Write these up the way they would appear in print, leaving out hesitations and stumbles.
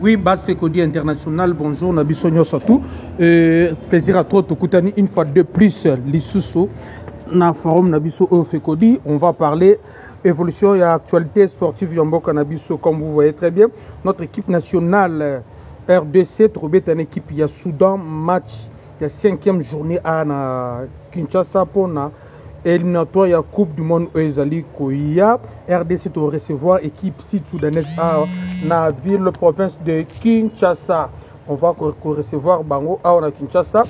Oui, Base Fekodi International, bonjour, Nabiso Nyosatou. Plaisir à toi, Tokoutani, une fois de plus, l'Issoussou, dans le forum Nabiso Fekodi. On va parler évolution et actualité sportive Yamboka Nabiso, comme vous voyez très bien. Notre équipe nationale RDC, Troubet, une équipe, il y a Soudan, match, il y a 5e journée à Kinshasa pour na éliminatoire, il y a Coupe du Monde Ezali Koya. RDC doit recevoir équipe sud-soudanaise à la ville, province de Kinshasa. On va recevoir Bango à Kinshasa.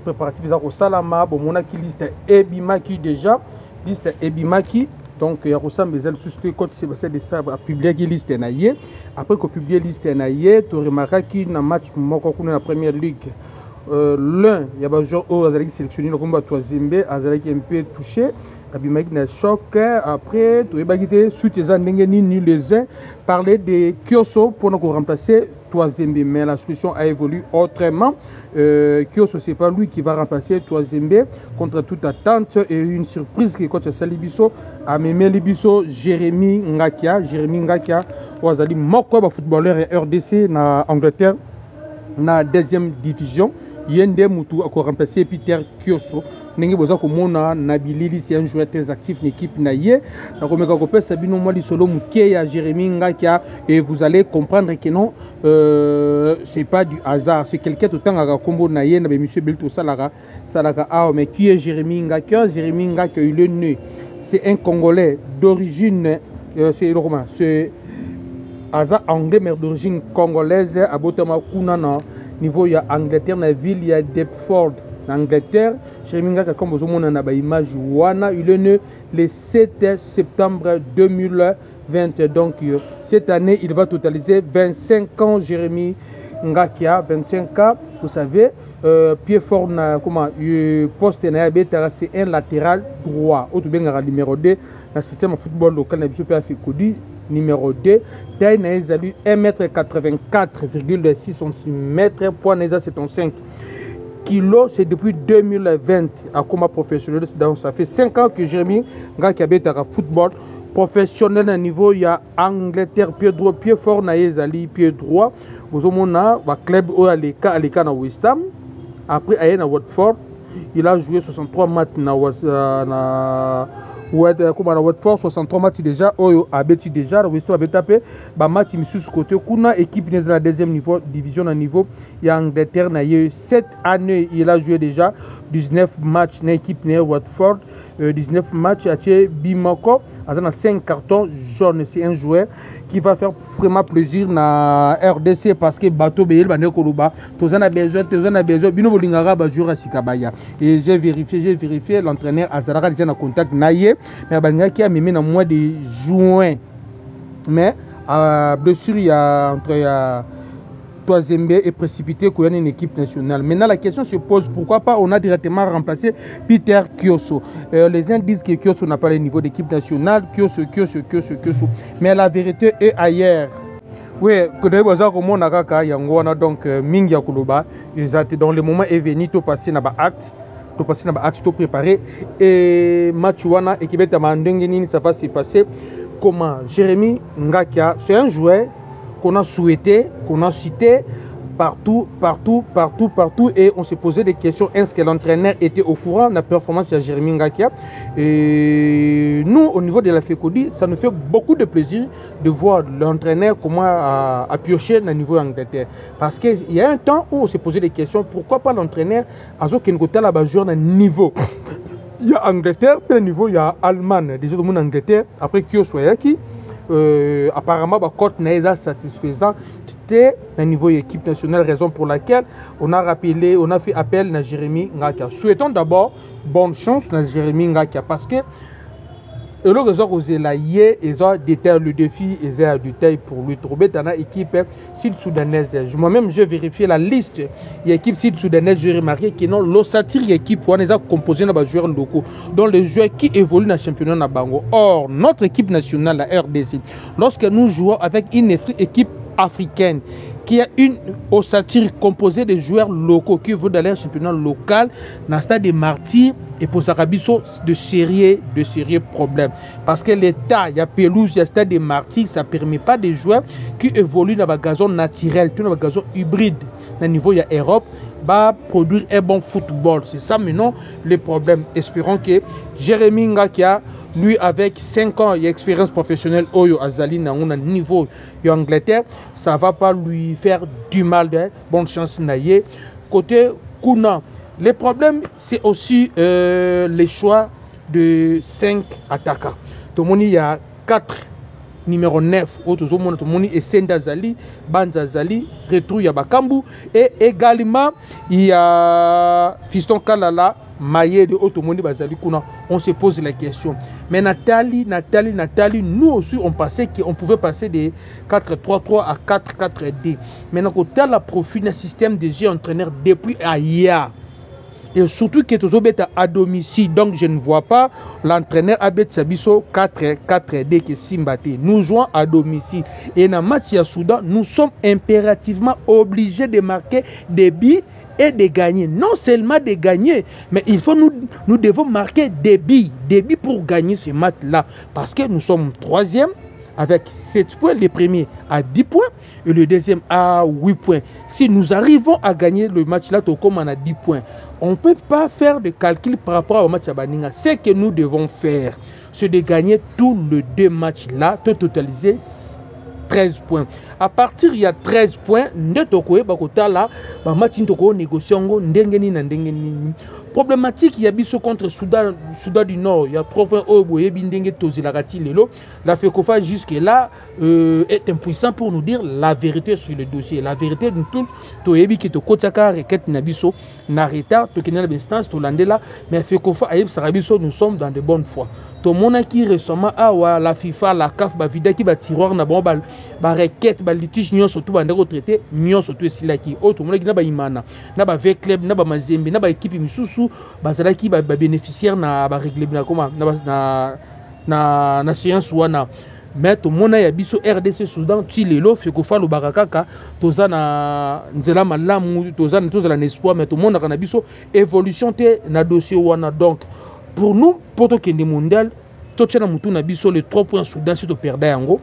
Préparatif de Salama, bon, qui liste Ebimaki déjà. Liste Ebimaki. Donc, il y a Rossam Bezel suscrit quand c'est de ça à publier qui liste naïe. Après qu'on publie liste naïe, tu remarqueras qu'il y a un match dans la première ligue. L'un, il y a un joueur qui a sélectionné le combat Toazembe, a un peu touché. Abimaki n'a choc. Après, tu as quitté suite aux ni les uns parler de Kioso pour nous remplacer Toazembe. Mais la solution a évolué autrement. Kioso, ce n'est pas lui qui va remplacer Toazembe contre toute attente. Et une surprise qui est contre Salibiso, a même Libiso, Jérémy Ngakia. Jérémy Ngakia, Ouazali Moko, footballeur RDC en Angleterre, dans la deuxième division. Yende Moutou a remplacé Peter Kioso. Nengi boza komona Nabilili, c'est un joueur très actif dans l'équipe naïe. Na komeka kopé Sabino Mwali solo Mukeya Jérémy Ngakia, et vous allez comprendre que non, c'est pas du hasard, c'est quelqu'un tout temps à combo naïe na monsieur Belto Salaga mais qui est Jérémy Ngakia? Jérémy Ngakia, il est né, c'est un Congolais d'origine c'est hasard anglais mais d'origine congolaise à Botama Kunana niveau il y a Angleterre na ville il y a Deptford en Angleterre. Jérémy Ngakia, comme vous avez vu l'image, il est né le 7 septembre 2020. Donc, cette année, il va totaliser 25 ans. Jérémy Ngakia, 25 ans. Vous savez, pied fort, poste c'est un latéral droit. Autre bien, numéro 2, dans le système de football local, numéro 2. Taille n'a 1m84,6 cm. Poids n'a 75 kg. C'est depuis 2020 à coma professionnel. Donc ça fait 5 ans que Jérémy Ngakia est à football professionnel à niveau. Il y a Angleterre, pied droit, pied fort, naïzali, pied droit. Vous avez un club à l'écart à West Ham. Après, il y a Watford. Il a joué 63 matchs na Watford, 63 matchs déjà. A Betty déjà. West Ham a tapé. Match sur côté. Kuna équipe de la deuxième niveau, division à niveau. Il y a Angleterre. Cette année, il a joué déjà 19 matchs dans l'équipe de Watford. 19 matchs à Bimako. Dans 5 cartons jaunes. C'est un joueur qui va faire vraiment plaisir na RDC parce que bateau beyel bande koluba tozana besoin bino bolingara ba jour à Sikabaya. Et j'ai vérifié l'entraîneur Azaraka déjà na contact naie mais balinga qui a même na mois de juin. Mais blessure il y a entre Toazembe est précipité pour une équipe nationale. Maintenant, la question se pose, pourquoi pas on a directement remplacé Peter Kioso. Les gens disent que Kioso n'a pas le niveau d'équipe nationale. Kioso. Mais la vérité est ailleurs. Oui, donc Mingi Yakuluba, dans le moment est venu, tout passer dans l'acte. Tout préparé. Et Machuana, et Kibeta Mandengeni, ça va se passer. Comment Jérémy Ngakia, c'est un joueur qu'on a souhaité, qu'on a cité partout, et on s'est posé des questions. Est-ce que l'entraîneur était au courant de la performance de Jérémy Ngakia? Et nous, au niveau de la FECODI, ça nous fait beaucoup de plaisir de voir l'entraîneur comment a pioché dans le niveau Angleterre. Parce qu'il y a un temps où on s'est posé des questions, pourquoi pas l'entraîneur à la joueur dans le niveau? Il y a Angleterre, puis le niveau, il y a Allemagne, déjà tout le monde en Angleterre, après Kioso Yaki. Apparemment, côte n'est pas satisfaisant. C'était un niveau équipe nationale, raison pour laquelle on a fait appel à Jérémy Ngakia. Souhaitons d'abord bonne chance à Jérémy Ngakia parce que le défi est du taille pour lui trouver dans l'équipe sud-soudanaise. Moi-même, j'ai vérifié la liste de l'équipe sud-soudanaise. J'ai remarqué que non, l'ossature équipe on est composé de joueurs locaux, dont les joueurs qui évoluent dans le championnat de Bango. Or, notre équipe nationale, la RDC, lorsque nous jouons avec une équipe africaine qu'il y a une ossature composée de joueurs locaux qui veulent d'aller au championnat local dans le stade des Martyrs et pour Sarabiso de sérieux problèmes. Parce que l'état, il y a pelouse, il y a stade des Martyrs, ça ne permet pas des joueurs qui évoluent dans le gazon naturel, dans le gazon hybride. Au niveau, il y a Europe, va produire un bon football. C'est ça maintenant le problème. Espérons que Jérémy Ngakia, lui avec 5 ans d'expérience professionnelle au Azali na un niveau d'Angleterre, ça ne va pas lui faire du mal. Bonne chance naïe. Côté Kuna, le problème c'est aussi les choix de 5 attaquants. Tout le monde, il y a 4 numéro 9, tout le monde est Senda Zali, Banza Zali, Retour Yabakambu, et également il y a Fiston Kalala, Maye de Otomondi Bazali Kuna. On se pose la question. Mais Nathalie, nous aussi on pensait qu'on pouvait passer de 4-3-3 à 4-4-2. Maintenant, quand tu as la profil d'un système de jeu entraîneur depuis Aya, et surtout que tu es à domicile, donc je ne vois pas l'entraîneur Abed Sabiso 4-4-2 que Simbate. Nous jouons à domicile. Et dans le match à Soudan, nous sommes impérativement obligés de marquer des buts et de gagner. Non seulement de gagner, mais il faut nous devons marquer des buts pour gagner ce match-là. Parce que nous sommes 3e avec 7 points, le premier à 10 points et le deuxième à 8 points. Si nous arrivons à gagner le match-là, comme on a 10 points, on ne peut pas faire de calcul par rapport au match à Baninga. Ce que nous devons faire, c'est de gagner tous les 2 matchs-là, de totaliser 13 points. À partir il y a 13 points, nous devons négocier. Problématique, il y a biso contre Soudan du Nord. Il y a 3 points au la FECOFA jusque-là est impuissant pour nous dire la vérité sur le dossier. La vérité de tout, mais FECOFA, nous sommes dans de bonnes foi. Tout le monde qui récemment la FIFA, la CAF, vida qui va tiroir na bon ba requête, ba litige nyon surtout ba ndeko traité, nyon surtout sila qui autre monde qui na ba imana, na ba V club, na ba mazembe, na ba équipe misusu, ba zala qui ba bénéficiaire na ba régler na comment na séance wana. Mais tout le monde a biso RDC Soudan Tilelo FECOFA lo barakaka toza na nzela malamu toza na espoir mais tout le monde a biso évolution te na dossier wana. Donc pour nous, pour le mondial, tout les 3 points Soudan, si tu perds yango,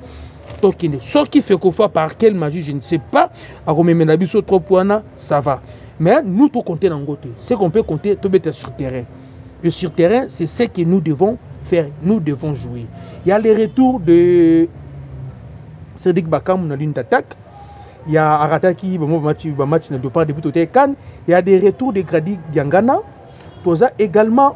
ce qui fait qu'on fait par quelle magie, je ne sais pas, à remettre la 3 points, ça va. Mais nous, tout compter dans le côté. Ce qu'on peut compter, tout être sur terrain. Et sur terrain, c'est ce que nous devons faire, nous devons jouer. Il y a les retours de Cédric Bakam dans l'une d'attaque. Il y a Arataki, match ne doit pas débuter au Cannes. Il y a des retours de Grady Diangana. Toza également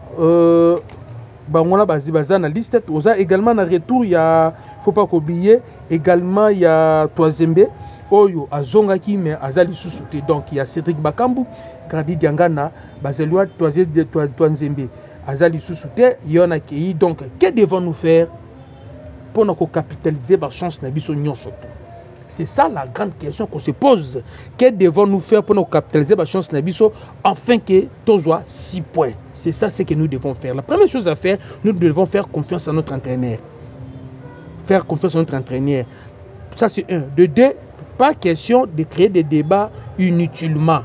na liste toza également na retour il y a faut pas oublier également il y a Toazembe oyo azongaki mais azali sous-souté. Donc il y a Cédric Bakambu, Grady Diangana, Bazelwa Toazembe azali sous-souté, il y en a qui. Donc que devons-nous faire pour nous capitaliser la chance na biso nyonso? C'est ça la grande question qu'on se pose. Que devons-nous faire pour nous capitaliser la chance Nabiso afin que tous soit 6 points? C'est ça ce que nous devons faire. La première chose à faire, nous devons faire confiance à notre entraîneur. Faire confiance à notre entraîneur. Ça c'est un. De deux, pas question de créer des débats inutilement.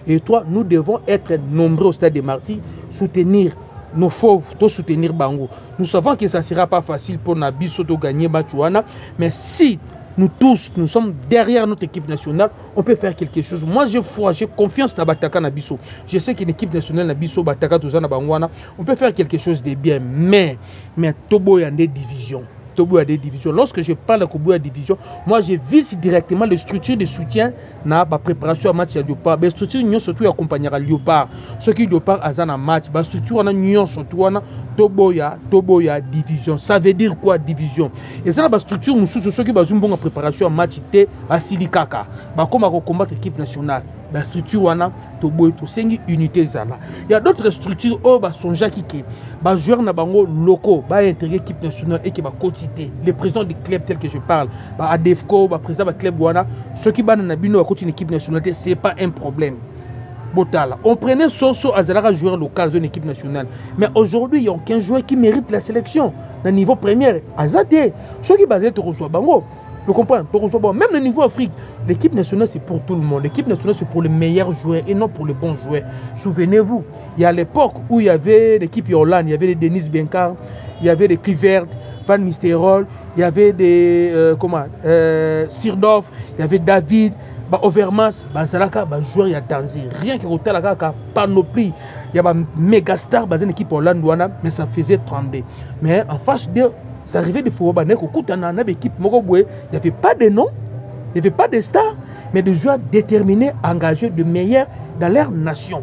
Et toi, nous devons être nombreux au stade des Martyrs, soutenir nos fauves, tout soutenir Bango. Nous savons que ça ne sera pas facile pour Nabiso de gagner Batouana, mais si nous tous, nous sommes derrière notre équipe nationale, on peut faire quelque chose. Moi, j'ai confiance dans Bataka Nabiso. Je sais qu'une équipe nationale Nabiso, Bataka, Touzana, Bangwana, on peut faire quelque chose de bien. Mais Tobo y a des divisions. Lorsque je parle de Kobo division, moi je vise directement les structures de soutien dans la préparation à match à Léopard. Les structures nous surtout accompagner à Léopard. Ceux qui Léopard à un match, les structures on a nous surtout on a Toboya division. Ça veut dire quoi division? Et ça la structure nous ceux qui basent une bonne préparation à match té à Silikaka. Bah comme à combattre l'équipe nationale. La structure wana Toboya to 5 unités zala. Il y a d'autres structures oh bah sont jaki qui bah joueurs na bango locaux bah intégrer l'équipe nationale et qui va quotité. Les présidents du club tel que je parle, bah Adefco, bah président du club wana, ceux qui ban na bino à côté une équipe nationale, c'est pas un problème. Botala. On prenait Soso Azalara joueur local d'une équipe nationale. Mais aujourd'hui, il y a aucun joueur qui mérite la sélection. Au niveau premier, Azate. Ceux qui basent au reçoit Bango. Vous comprenez? Même au niveau Afrique, l'équipe nationale, c'est pour tout le monde. L'équipe nationale, c'est pour les meilleurs joueurs et non pour les bons joueurs. Souvenez-vous, il y a l'époque où il y avait l'équipe Hollande, il y avait les Denis Benkar, il y avait les Kluivert, Van Nistelrooy, il y avait des Sirdorf, il y avait David, Overmars, Zalaka, joueur, il y a Tanzi. Rien que Rotalaka, panoplie. Il y a un méga star, une équipe Hollande, mais ça faisait trembler. Mais en face de ça arrivait de football, il n'y avait pas de nom, il n'y avait pas de stars, mais des joueurs déterminés, engagés, de meilleurs dans leur nation.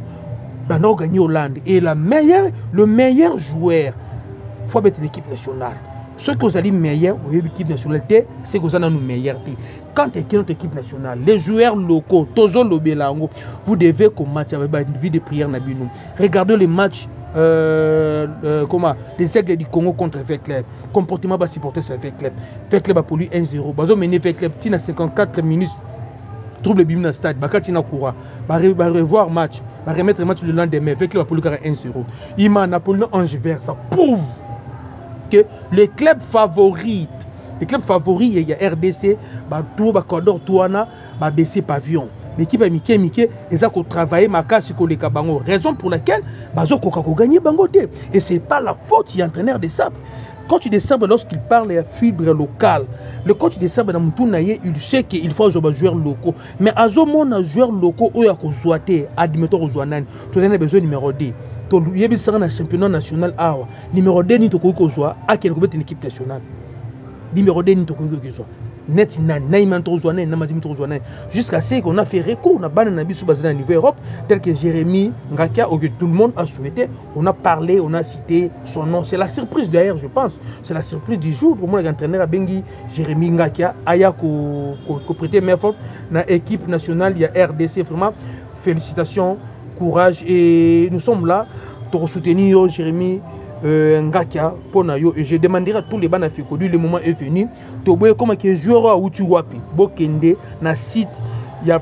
On a gagné Hollande. Et le meilleur joueur, il faut mettre l'équipe nationale. Ceux qui ont dit meilleur, l'équipe nationale, c'est que vous avez nous meilleur. Quand tu es notre équipe nationale, les joueurs locaux, Tozo Lobelango, vous devez combattre avec une vie de prière. Regardez les matchs. Les aigles du Congo contre Vecleb. Comportement va supporter ce Vecleb. Vecleb a pour lui 1-0. Bazo mené Vecleb. Tina 54 minutes. Trouble bim dans le stade. Baka Tina Koura. Va revoir match. Va remettre le match le lendemain. Vecleb a pour lui 1-0. Il m'a Napoléon Angevers. Ça prouve que les clubs favoris, il y a RDC, tout Condor Touana, BC Pavillon. L'équipe a Mickey, ils ont travaillé ma casse sur les Kabango. Raison pour laquelle ils ont gagné Bangote. Et ce n'est pas la faute du entraîneur de Sable. Quand tu descends, lorsqu'il parle de la fibre locale, le coach de Sable, il sait qu'il faut jouer joueurs locaux. Mais à ce moment, les joueurs locaux, ils ont joué, admettons, ils ont besoin numéro 2. Il y a un championnat national. Numéro 2, il faut que soit une équipe nationale. Numéro 2, il faut que soit. Jusqu'à ce qu'on a fait recours, on a banni au niveau Europe, tel que Jérémy Ngakia, que tout le monde a souhaité. On a parlé, on a cité son nom. C'est la surprise d'ailleurs, je pense. C'est la surprise du jour. Pour moi, l'entraîneur a Bengi, Jérémy Ngakia, Aya, qui prêté main forte dans l'équipe nationale. Il y a RDC, vraiment. Félicitations, courage. Et nous sommes là pour soutenir Jérémy Ngakia pour Nayo. Et je demanderai à tous les bancs à Fécodu, le moment est venu. Tu vois comment que joueur où tu vois Bokende na site il y a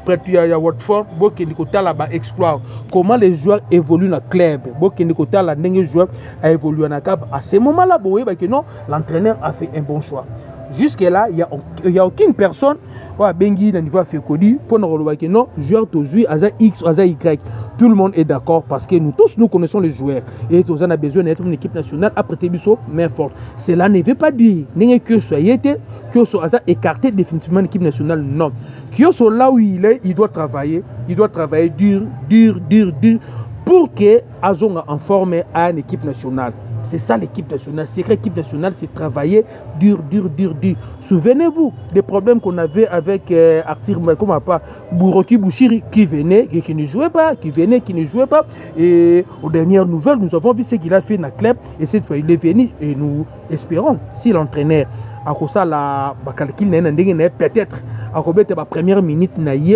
Watford Bokende kota là-bas exploit comment les joueurs évoluent dans le club. Bokende kota là n'engue joueur a évolué dans le club. À ce moment-là, vous voyez que non, l'entraîneur a fait un bon choix. Jusque là, il y a aucune personne à Bengi dans le niveau Fécodu pour nous revoir que non, joueur toujours à X ou à Y. Tout le monde est d'accord parce que nous tous, nous connaissons les joueurs. Et nous avons besoin d'être une équipe nationale après Tébiso, main forte. Cela ne veut pas dire que soit écarté définitivement l'équipe nationale. Non. Que soit là où il est, il doit travailler dur pour que Azonga en forme à une équipe nationale. C'est ça l'équipe nationale. C'est l'équipe nationale, c'est travailler dur. Souvenez-vous des problèmes qu'on avait avec Arthur Bouroki Bouchiri qui venait et qui ne jouait pas, qui ne jouait pas. Et aux dernières nouvelles, nous avons vu ce qu'il a fait dans le club. Et cette fois, il est venu et nous espérons, si l'entraîneur a ça la calcul peut-être à la première minute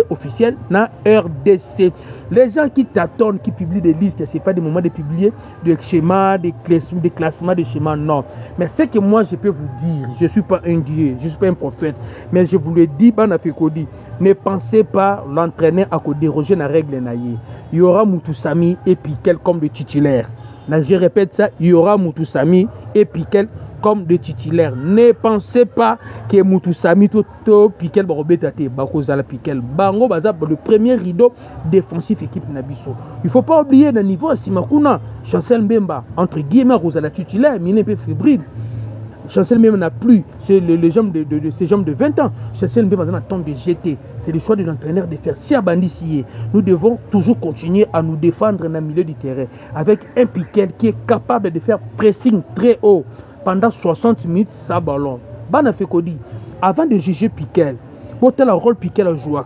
officielle dans RDC. Les gens qui t'attendent, qui publient des listes, ce n'est pas des moments de publier des schémas, des classements de schémas, non. Mais ce que moi je peux vous dire, je ne suis pas un dieu, je ne suis pas un prophète, mais je vous le dis, ne pensez pas l'entraîneur à déroger la règle. Il y aura Moutoussamy et Piquel comme de titulaire. Je répète ça, il y aura Moutoussamy et Piquel comme de titulaire. Ne pensez pas que Moutoussamy Toto Piquel Barobetate Bakozala Piquel Bango Baza le premier rideau défensif équipe Nabiso. Il ne faut pas oublier le niveau à Simakuna, Chancel Mbemba entre guillemets Rosala titulaire, mais il est un peu fébrile. Chancel même n'a plus, c'est les jambes de ces jambes de 20 ans. Chancel Mbemba a temps de jeter. C'est le choix de l'entraîneur de faire. Si à Bandisier, nous devons toujours continuer à nous défendre dans le milieu du terrain avec un Piquel qui est capable de faire pressing très haut pendant 60 minutes sans ballon. Bana Fekodi, avant de juger Piquel, pour tel rôle Piquel a joué,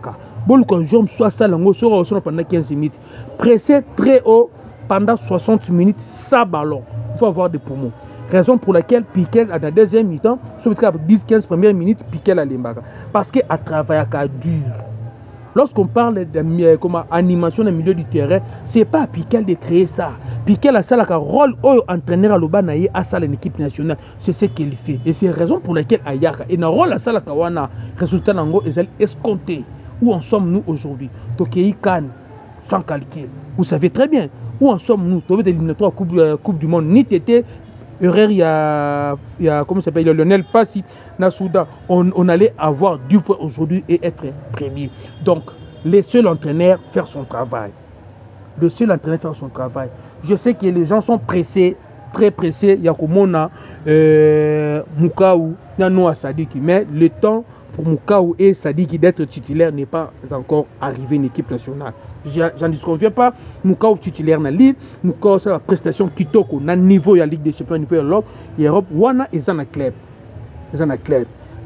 bon jambe soit ça pendant 15 minutes, pressé très haut pendant 60 minutes sans ballon. Il faut avoir des poumons. Raison pour laquelle Piquel à la deuxième mi-temps, sur 10-15 premières minutes, Piquel a l'embarras. Parce qu'à travailler à dur. Lorsqu'on parle d'animation dans le milieu du terrain, ce n'est pas à Piquel de créer ça. Piquel a ça le rôle entraîneur à l'Obanaye à ça l'équipe nationale. C'est ce qu'il fait. Et c'est la raison pour laquelle Ayaka et le rôle à ça la résultat nango est escompté. Où en sommes-nous aujourd'hui? Tokei Kan sans calcul. Vous savez très bien où en sommes-nous. L'éliminatoire Coupe du Monde ni tété erreur, il y a comment s'appelle, il y a Lionel Passi, Nasouda, on allait avoir du point aujourd'hui et être premier. Donc, laissez l'entraîneur faire son travail. Laissez l'entraîneur faire son travail. Je sais que les gens sont pressés, très pressés. Il y a Komona, Mukaou, Nano Sadiki, mais le temps pour Mukaou et Sadiki d'être titulaire n'est pas encore arrivé une équipe nationale. J'en disconviens pas. Mukaou titulaire na Lille, Mukaou c'est la prestation kitoko na niveau de la Ligue des Champions, niveau de l'Europe, wana et na club.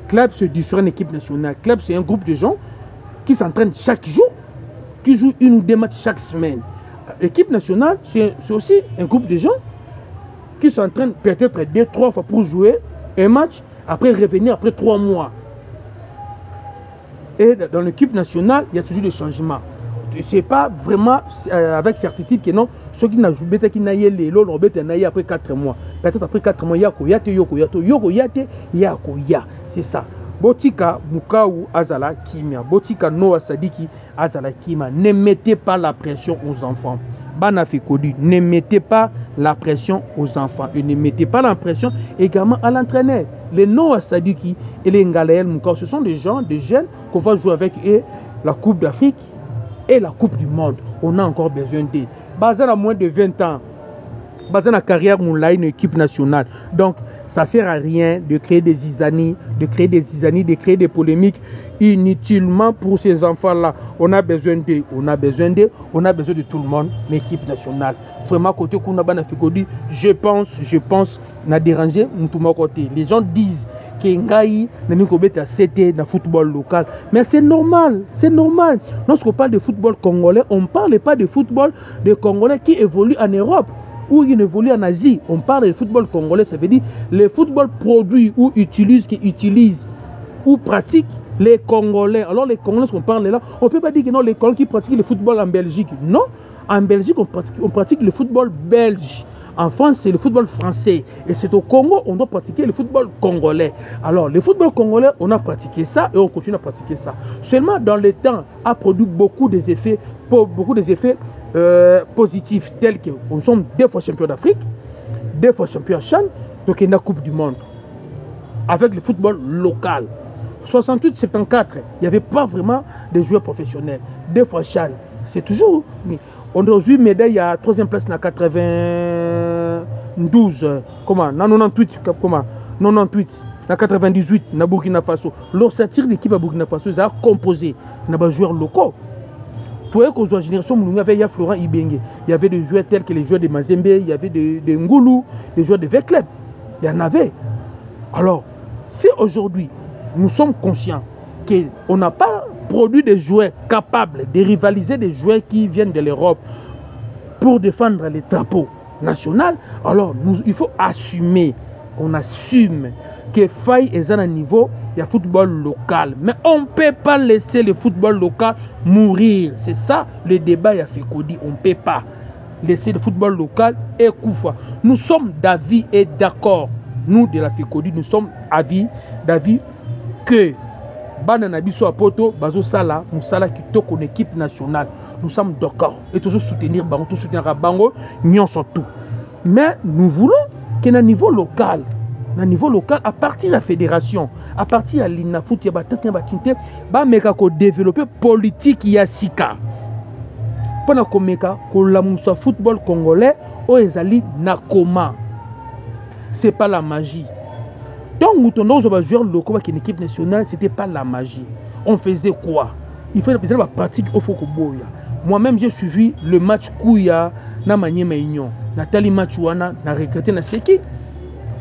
Club c'est différent équipe nationale. Club c'est un groupe de gens qui s'entraînent chaque jour, qui jouent une ou deux matchs chaque semaine. L'équipe nationale c'est aussi un groupe de gens qui s'entraînent peut-être 2-3 fois pour jouer un match, après revenir après 3 mois. Et dans l'équipe nationale, il y a toujours des changements. Ce n'est pas vraiment avec certitude que non, ceux qui n'ont joué, qui n'ont pas après 4 mois. Peut-être après 4 mois, il y a Koyate, c'est ça. Botika Mukaou Azala Kimia, Botika Noah Sadiki Azala Kimia. Ne mettez pas la pression aux enfants. Banafikodu, ne mettez pas la pression aux enfants et ne mettez pas la pression également à l'entraîneur. Les Noah Sadiki et les Ngalael Mukaou, ce sont des gens, des jeunes qu'on va jouer avec eux la Coupe d'Afrique et la Coupe du Monde. On a encore besoin d'eux. Bazar à moins de 20 ans. Bazar à carrière, on a une équipe nationale. Donc, ça ne sert à rien de créer des zizanies, de créer des polémiques inutilement pour ces enfants-là. On a besoin d'eux, on a besoin de tout le monde, l'équipe nationale. Vraiment, côté Kounabana Fikodi, je pense, n'a dérangé mon côté. Les gens disent que Ngaï n'a pas été accepté dans le football local. Mais c'est normal, c'est normal. Lorsqu'on parle de football congolais, on ne parle pas de football de Congolais qui évolue en Europe ou qui évolue en Asie. On parle de football congolais, ça veut dire le football produit ou utilise, ou pratique les Congolais. Alors les Congolais, qu'on parle là, on ne peut pas dire que non, les Congolais qui pratiquent le football en Belgique. Non, en Belgique, on pratique le football belge. En France, c'est le football français. Et c'est au Congo, on doit pratiquer le football congolais. Alors, le football congolais, on a pratiqué ça et on continue à pratiquer ça. Seulement, dans le temps, a produit beaucoup des effets positifs, tels que nous sommes 2 fois champions d'Afrique, 2 fois champions à Chan, donc il y a une Coupe du Monde. Avec le football local. 68-74, il n'y avait pas vraiment de joueurs professionnels. 2 fois Chan. C'est toujours... On a joué médaille à 3e place dans 92, comment, dans 98, comment, 98, dans 98, dans Burkina Faso. L'ossature d'équipe à Burkina Faso, ils ont composé, dans des joueurs locaux. Pour eux, la génération, il y avait Florent Ibenge, il y avait des joueurs tels que les joueurs de Mazembe, il y avait des Ngoulou, des joueurs de Vecleb, il y en avait. Alors, si aujourd'hui, nous sommes conscients qu'on n'a pas produit des joueurs capables de rivaliser des joueurs qui viennent de l'Europe pour défendre les drapeaux nationaux, alors il faut assumer, on assume que faille est à un niveau, il y a football local. Mais on ne peut pas laisser le football local mourir. C'est ça le débat, il y a fait qu'on dit, on ne peut pas laisser le football local et Koufa. Nous sommes d'avis et d'accord. Nous, de la FECODI, nous sommes d'avis que Bananabiso Apoto, Bazo Sala, Moussala qui toque une équipe nationale. Nous sommes d'accord. Et toujours soutenir Bango, tout soutenir Bango, nous sommes tout. Mais nous voulons qu'à un niveau local, à partir de la fédération, à partir de l'INAFOOT, il y a développer politique Yassika. Pendant que la football congolais, ou ezali nakoma. C'est pas la magie. Donc, nous avons joué locaux avec une équipe nationale, ce n'était pas la magie. On faisait quoi? Il fallait la pratique au Fokoboya. Moi-même, j'ai suivi le match Kouya, na Maniema Union. Nathalie Matchouana, na regretté na Seki.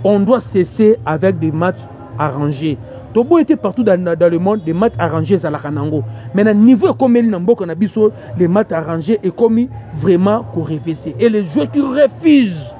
On doit cesser avec des matchs arrangés. Tobo était partout dans le monde, des matchs arrangés à la Kanango. Mais à niveau comme il n'a biso, les matchs arrangés est commis vraiment qu'on révisser. Et les joueurs qui refusent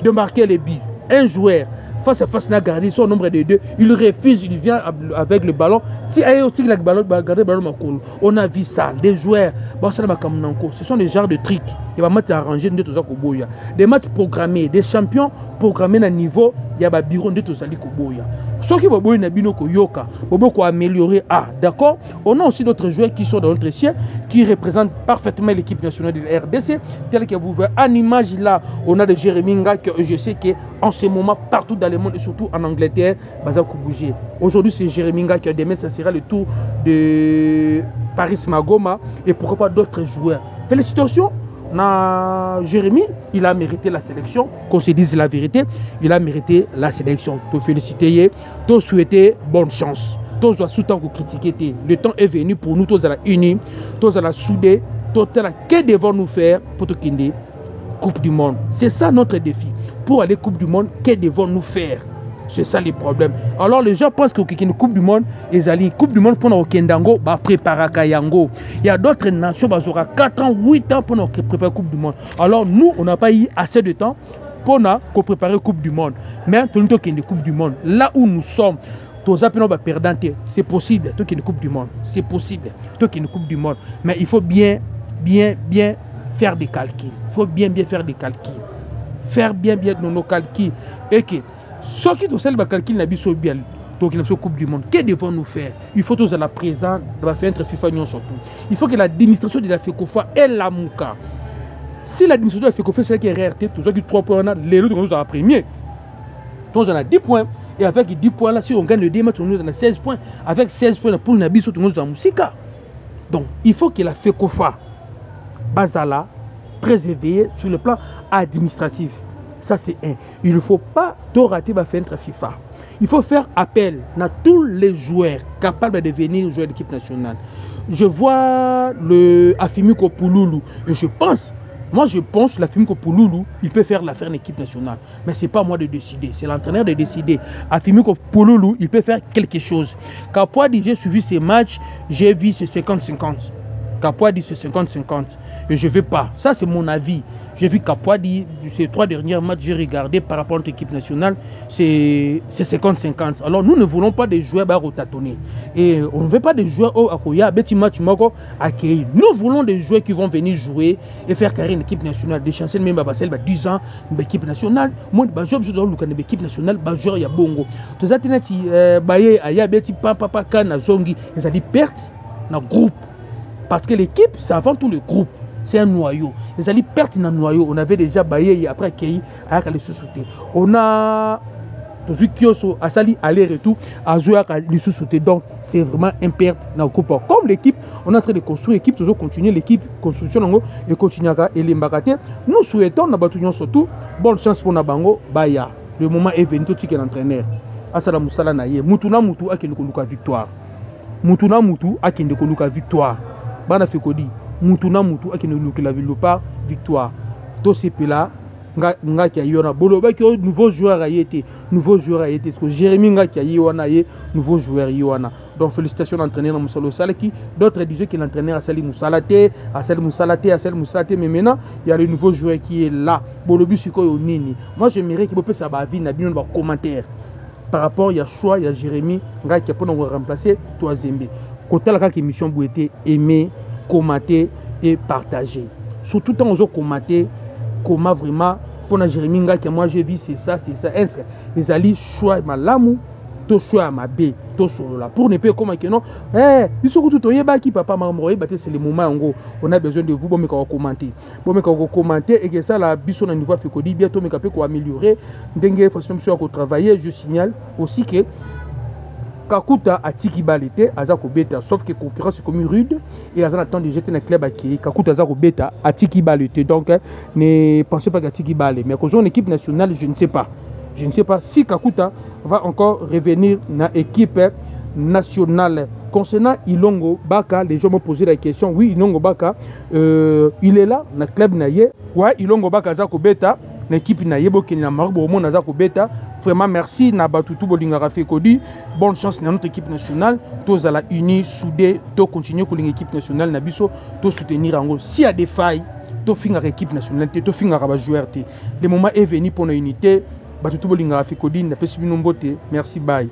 de marquer les buts, un joueur face à face n'a gardé son nombre de 2, il refuse, il vient avec le ballon. Si il y a aussi le ballon, garder le ballon, on a vu ça, des joueurs, ce sont des genres de trucs. Il y a des matchs arrangés, des matchs programmés, des champions programmés à niveau, il y a des bureaux de Tosali Koboya. Ce qui va Nabino Koyoka, va améliorer. Ah, d'accord. On a aussi d'autres joueurs qui sont dans notre ciel, qui représentent parfaitement l'équipe nationale de la RDC, tel que vous voyez en image là, on a de Jérémy Nga, que je sais qu'en ce moment, partout dans le monde et surtout en Angleterre, Baza bouger. Aujourd'hui, c'est Jérémy Nga, que demain, ça sera le tour de Paris Magoma et pourquoi pas d'autres joueurs. Félicitations. Jérémy, il a mérité la sélection, qu'on se dise la vérité, il a mérité la sélection. Te féliciter, te souhaiter bonne chance. Tous les sous-temps que critiquer, le temps est venu pour nous tous à la unis, tous à la souder, tous à la que devons-nous faire pour te quitter Coupe du Monde. C'est ça notre défi. Pour aller Coupe du Monde, que devons-nous faire? C'est ça le problème. Alors les gens pensent qu'il y a une Coupe du Monde, ils allaient Coupe du Monde pour nous Kendango, préparer Kayango. Il y a d'autres nations qui auront 4 ans, 8 ans pour nous préparer la Coupe du Monde. Alors nous, on n'a pas eu assez de temps pour nous préparer la Coupe du Monde. Mais tout le temps qu'il y a une Coupe du Monde, là où nous sommes, c'est possible, qu'il y a une Coupe du Monde. C'est possible, qu'il y a une Coupe du Monde. Mais il faut bien faire des calculs. Il faut bien faire des calculs. Faire bien nos calculs. Et que ceux qui ont fait le calcul n'a pas bien. Donc, il y a une Coupe du Monde. Que devons-nous faire? Il faut tous à la présence de la FIFA surtout. Il faut que l'administration de la FECOFA ait la mouka. Si l'administration de la FECOFA c'est qui est réalité, tous ceux qui 3 points, les autres sont à premier. Donc, on a 10 points. Et avec 10 points là, si on gagne le 2 matchs, on a 16 points. Avec 16 points pour Nabi, on est dans Moussika. Donc, il faut que la FECOFA, Bazala, très éveillée sur le plan administratif. Ça, c'est un. Il ne faut pas tout rater la fenêtre FIFA. Il faut faire appel à tous les joueurs capables de devenir joueurs d'équipe nationale. Je vois le Afimiko Pouloulou et je pense l'Afimiko Pouloulou, il peut faire l'affaire en équipe nationale. Mais ce n'est pas moi de décider, c'est l'entraîneur de décider. Afimiko Pouloulou, il peut faire quelque chose. Kapouadi, j'ai suivi ces matchs, j'ai vu c'est 50-50. Kapouadi, c'est 50-50. Et je ne veux pas. Ça, c'est mon avis. J'ai vu Kapouadi, ces 3 derniers matchs, j'ai regardé par rapport à notre équipe nationale, c'est 50-50. Alors, nous ne voulons pas des joueurs rotatonnés. Et on ne veut pas des joueurs au Akoya, Betty Match Moko, Akei. Nous voulons des joueurs qui vont venir jouer et faire carrière une équipe nationale. Des chancels, même à 10 ans, une équipe nationale. Moi, je suis dans une équipe nationale, il y a Bongo. Tout ça, il y a Betty Papa, Kana, Zongi, ils ont dit perte dans le groupe. Parce que l'équipe, c'est avant tout le groupe. C'est un noyau. Les alliés perdent dans le noyau. On avait déjà baillé et après Kei avec les sous-sautés. On a tout ce qui est à Sali aller-retour à jouer avec les sous-sautés. Donc c'est vraiment un perte dans le groupe. Comme l'équipe, on est en train de construire l'équipe, toujours continuer l'équipe, construction et continuer à les mbakate. Nous souhaitons Nabatunion surtout bonne chance pour Nabango Baya. Le moment est venu tout de suite l'entraîneur. Asala Moussala Naye. Mutuna Moutou a Kendekoluka victoire. Mutuna Moutou a Kendekoluka victoire. Bana Fekodi. Mutuna Moutou a Kendekoluka victoire. Tout ce là. Nga qui a eu un nouveau joueur a été Jérémy Nga qui a eu un nouveau joueur donc félicitations l'entraîneur Moussalo Salaki. D'autres disaient que l'entraîneur a Sali Moussalate, mais maintenant il y a le nouveau joueur qui est là. Bolobi Suko Nini. Moi j'aimerais qu'il puisse avoir avis dans les commentaires par rapport il y a choix il y a Jérémy Nga qui a pour nous remplacer toi Zembe. Côté la émission vous été aimé, commenter et partager. Surtout quand on commenter comment vraiment pour la Jérémy Nga que moi j'ai vu c'est ça est-ce que les alliés choix malamu to choix ma bé to solo là pour ne pas comment que non ils sont tout yeba qui papa maman c'est le moment en gros on a besoin de vous bon me commenter et que ça la biso na niveau Fekodi bientôt me capé pour améliorer ndenge façon sur ko travailler. Je signale aussi que Kakuta a tiki balité azako beta sauf que concurrence est comme rude et azan attend de jeter dans club qui Kakuta azako beta a tiki balité donc ne pensez pas qu'à tiki balé mais quand on équipe nationale je ne sais pas si Kakuta va encore revenir dans l'équipe nationale. Concernant Ilongo Baka, les gens m'ont posé la question. Oui, Ilongo Baka, il est là dans le club naye. Ouais, Ilongo Baka azako beta l'équipe naye bokeni na marbo mon azako beta. Vraiment merci na batutu bolingara Fekodi. Bonne chance dans notre équipe nationale. Tous à la unis, soudés, tous continuer pour l'équipe nationale na biso, tous soutenir en gros. S'il y a des failles, tous finir l'équipe nationale, tous finir à joueur. Le moment est venu pour notre unité. Batutu bolingara Fekodi na pesi binombote. Merci bye.